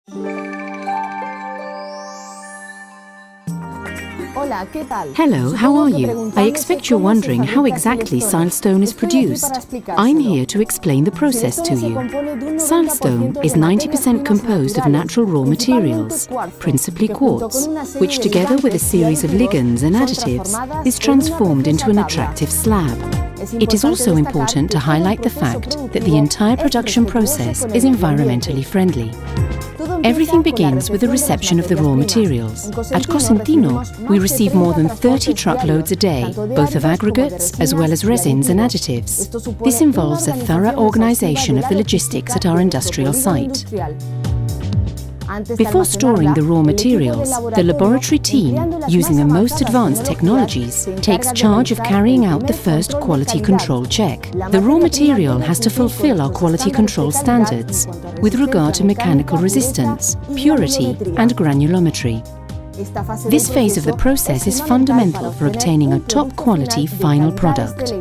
Hello, how are you? I expect you're wondering how exactly silestone is produced. I'm here to explain the process to you. Silestone is 90% composed of natural raw materials, principally quartz, which together with a series of ligands and additives is transformed into an attractive slab. It is also important to highlight the fact that the entire production process is environmentally friendly. Everything begins with the reception of the raw materials. At Cosentino, we receive more than 30 truckloads a day, both of aggregates as well as resins and additives. This involves a thorough organization of the logistics at our industrial site. Before storing the raw materials, the laboratory team, using the most advanced technologies, takes charge of carrying out the first quality control check. The raw material has to fulfill our quality control standards with regard to mechanical resistance, purity and granulometry. This phase of the process is fundamental for obtaining a top quality final product.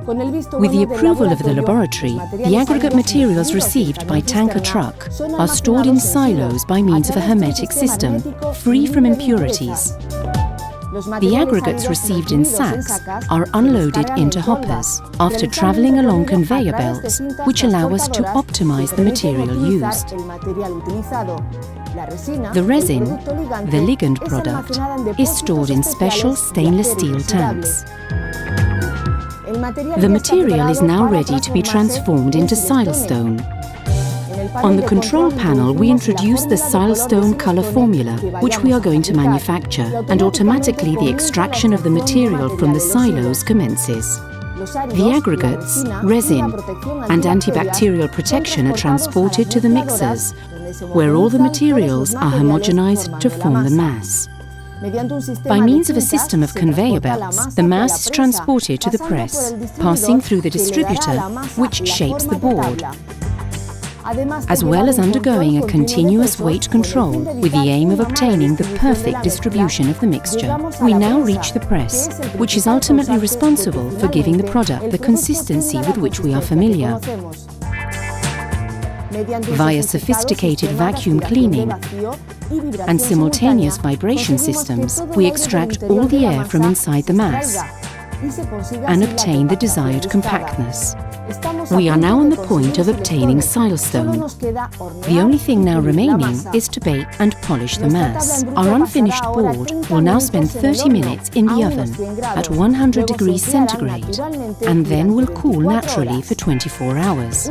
With the approval of the laboratory, the aggregate materials received by tanker truck are stored in silos by means of a hermetic system, free from impurities. The aggregates received in sacks are unloaded into hoppers after travelling along conveyor belts, which allow us to optimize the material used. The resin, the ligand product, is stored in special stainless steel tanks. The material is now ready to be transformed into silestone. On the control panel, we introduce the Silestone color formula, which we are going to manufacture, and automatically the extraction of the material from the silos commences. The aggregates, resin, and antibacterial protection are transported to the mixers, where all the materials are homogenized to form the mass. By means of a system of conveyor belts, the mass is transported to the press, passing through the distributor, which shapes the board, as well as undergoing a continuous weight control with the aim of obtaining the perfect distribution of the mixture. We now reach the press, which is ultimately responsible for giving the product the consistency with which we are familiar. Via sophisticated vacuum cleaning and simultaneous vibration systems, we extract all the air from inside the mass and obtain the desired compactness. We are now on the point of obtaining silestone. The only thing now remaining is to bake and polish the mass. Our unfinished board will now spend 30 minutes in the oven at 100 degrees centigrade and then will cool naturally for 24 hours.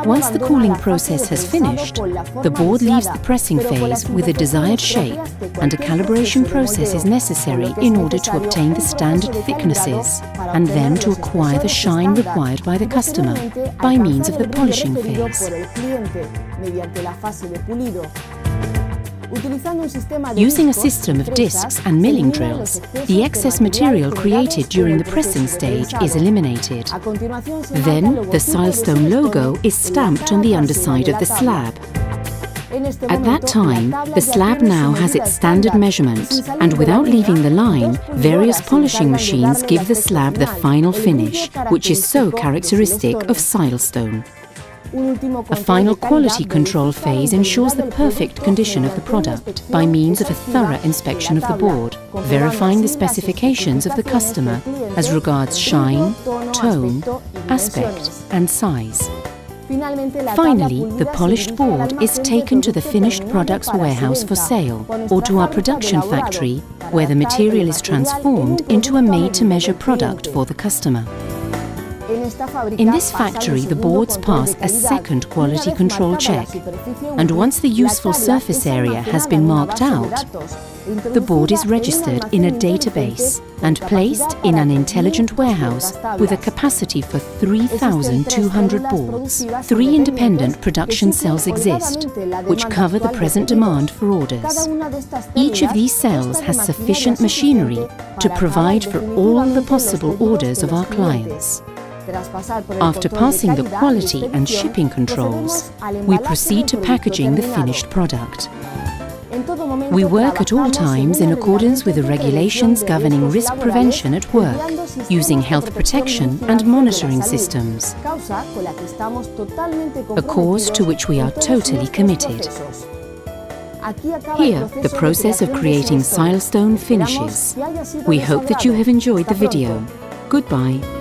Once the cooling process has finished, the board leaves the pressing phase with a desired shape, and a calibration process is necessary in order to obtain the standard thicknesses and then to acquire the shine required by the customer by means of the polishing phase. Using a system of discs and milling drills, the excess material created during the pressing stage is eliminated. Then, the Silestone logo is stamped on the underside of the slab. At that time, the slab now has its standard measurement, and without leaving the line, various polishing machines give the slab the final finish, which is so characteristic of Silestone. A final quality control phase ensures the perfect condition of the product by means of a thorough inspection of the board, verifying the specifications of the customer as regards shine, tone, aspect and size. Finally, the polished board is taken to the finished product's warehouse for sale, or to our production factory, where the material is transformed into a made-to-measure product for the customer. In this factory, the boards pass a second quality control check, and once the useful surface area has been marked out, the board is registered in a database and placed in an intelligent warehouse with a capacity for 3,200 boards. 3 independent production cells exist, which cover the present demand for orders. Each of these cells has sufficient machinery to provide for all the possible orders of our clients. After passing the quality and shipping controls, we proceed to packaging the finished product. We work at all times in accordance with the regulations governing risk prevention at work, using health protection and monitoring systems, a cause to which we are totally committed. Here, the process of creating Silestone finishes. We hope that you have enjoyed the video. Goodbye.